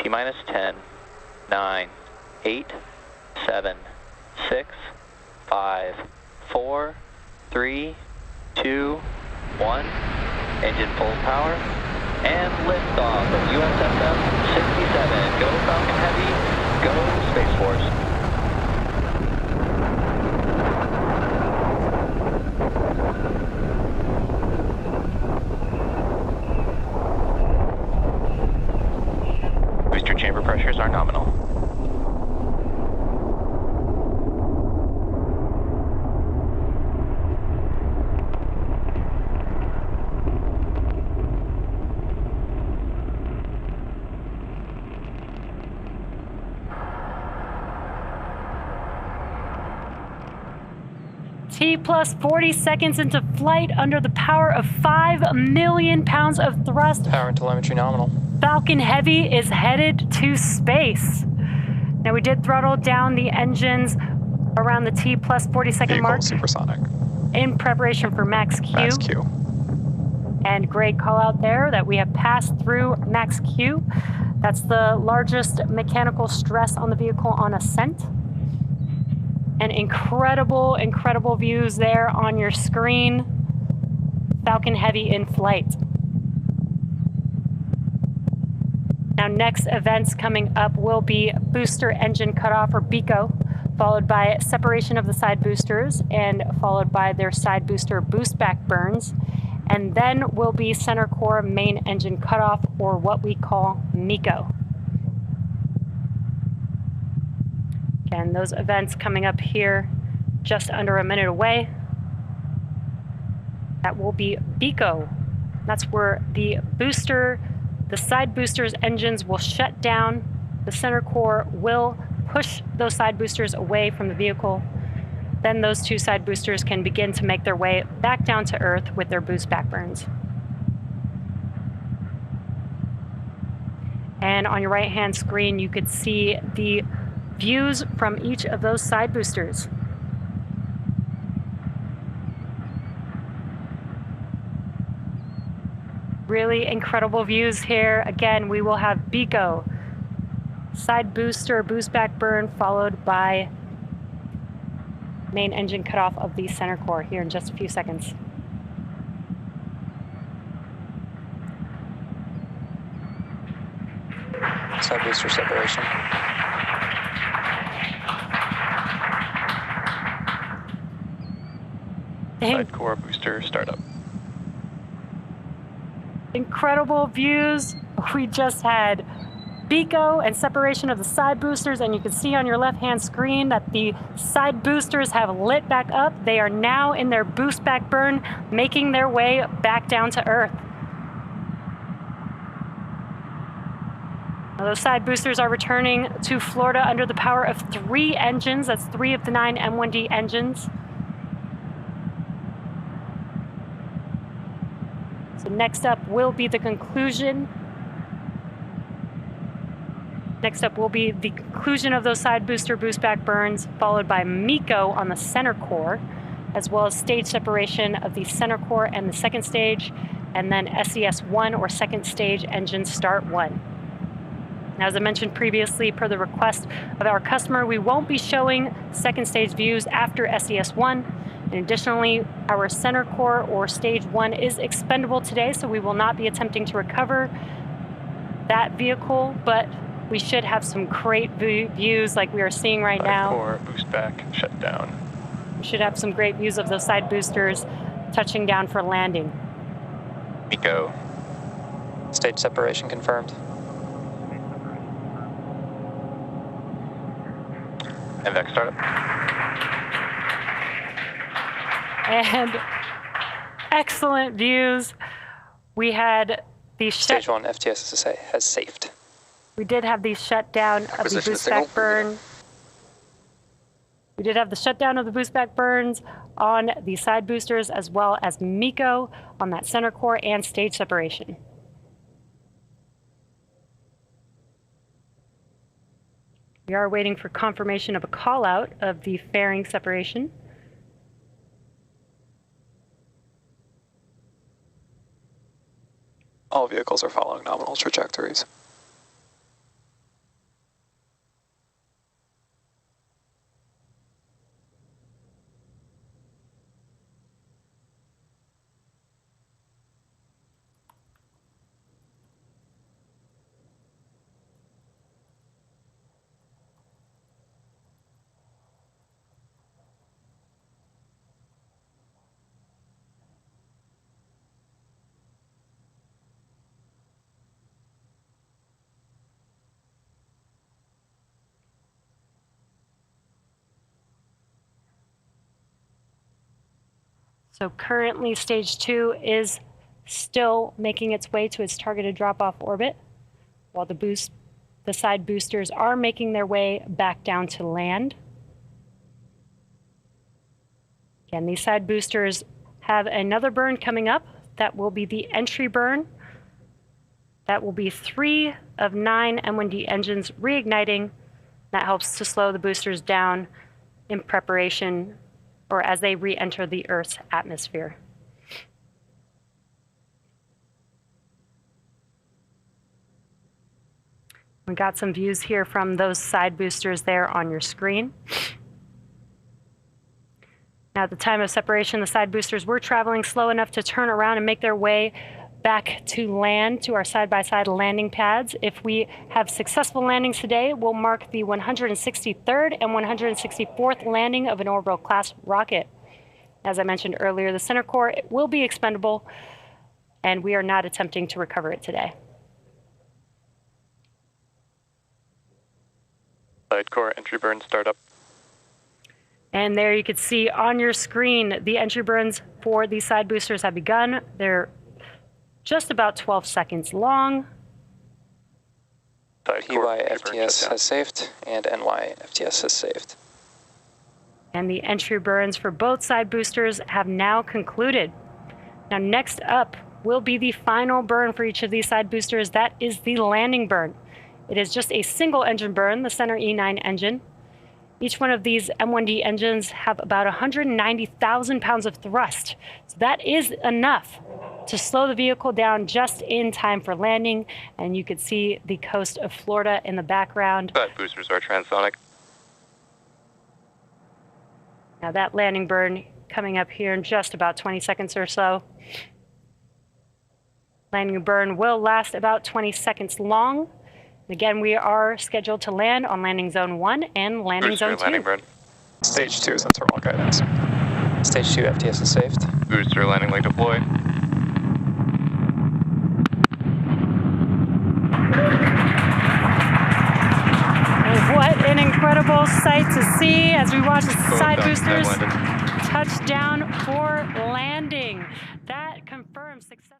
T-minus 10, 9, 8, 7, 6, 5, 4, 3, 2, 1. Engine full power. And liftoff of ussf-77. Go Falcon Heavy, go Space Force. Booster chamber pressures are nominal. T plus 40 seconds into flight under the power of 5 million pounds of thrust. Power and telemetry nominal. Falcon Heavy is headed to space. Now we did throttle down the engines around the T plus 40 second Vehicle mark supersonic. in preparation for max Q. Max Q. And great call out there that we have passed through max Q. That's the largest mechanical stress on the vehicle on ascent. And incredible, incredible views there on your screen. Falcon Heavy in flight. Now next events coming up will be booster engine cutoff, or BECO, followed by separation of the side boosters and followed by their side booster boost back burns. And then will be center core main engine cutoff, or what we call MECO. Again, those events coming up here just under a minute away. That will be BECO. That's where the side boosters engines will shut down. The center core will push those side boosters away from the vehicle. Then those two side boosters can begin to make their way back down to Earth with their boost back burns. And on your right-hand screen, you could see the views from each of those side boosters. Really incredible views here. Again, we will have BECO, side booster, boost back burn, followed by main engine cutoff of the center core here in just a few seconds. Side booster separation. Side core booster startup. Incredible views. We just had BECO and separation of the side boosters, and you can see on your left-hand screen that the side boosters have lit back up. They are now in their boost back burn, making their way back down to Earth. Now, those side boosters are returning to Florida under the power of 3 engines. That's 3 of the 9 M1D engines. So next up will be the conclusion. Next up will be the conclusion of those side booster boost back burns, followed by MECO on the center core, as well as stage separation of the center core and the second stage, and then SES-1, or second stage engine start 1. Now, as I mentioned previously, per the request of our customer, we won't be showing second stage views after SES-1. And additionally, our center core, or stage 1, is expendable today, so we will not be attempting to recover that vehicle, but we should have some great views like we are seeing right now. Side core boost back shut down. We should have some great views of those side boosters touching down for landing. MECO. Stage separation confirmed. MVAC startup. And excellent views. We had the Stage 1 FTSSA has safed. We did have the shutdown of the boost back burn. We did have the shutdown of the boost back burns on the side boosters, as well as MECO on that center core and stage separation. We are waiting for confirmation of a call out of the fairing separation. All vehicles are following nominal trajectories. So currently stage 2 is still making its way to its targeted drop-off orbit, while the side boosters are making their way back down to land. Again, these side boosters have another burn coming up. That will be the entry burn. That will be 3 of 9 M1D engines reigniting. That helps to slow the boosters down in preparation or as they re-enter the Earth's atmosphere. We got some views here from those side boosters there on your screen. Now, at the time of separation, the side boosters were traveling slow enough to turn around and make their way back to land, to our side-by-side landing pads. If we have successful landings today, we'll mark the 163rd and 164th landing of an orbital-class rocket. As I mentioned earlier, the center core will be expendable, and we are not attempting to recover it today. Side core entry burn startup. And there you can see on your screen, the entry burns for these side boosters have begun. They're just about 12 seconds long. Side core PY-FTS has saved, and NY-FTS has saved. And the entry burns for both side boosters have now concluded. Now, next up will be the final burn for each of these side boosters. That is the landing burn. It is just a single engine burn, the center E9 engine. Each one of these M1D engines have about 190,000 pounds of thrust. So that is enough to slow the vehicle down just in time for landing. And you can see the coast of Florida in the background. Side boosters are transonic. Now that landing burn coming up here in just about 20 seconds or so. Landing burn will last about 20 seconds long. Again, we are scheduled to land on landing zone 1 and landing Booster zone 2. landing burn. Stage 2 is on thermal guidance. Stage 2 FTS is saved. Booster landing leg deployed. And what an incredible sight to see as we watch the side boosters touch down for landing. That confirms success.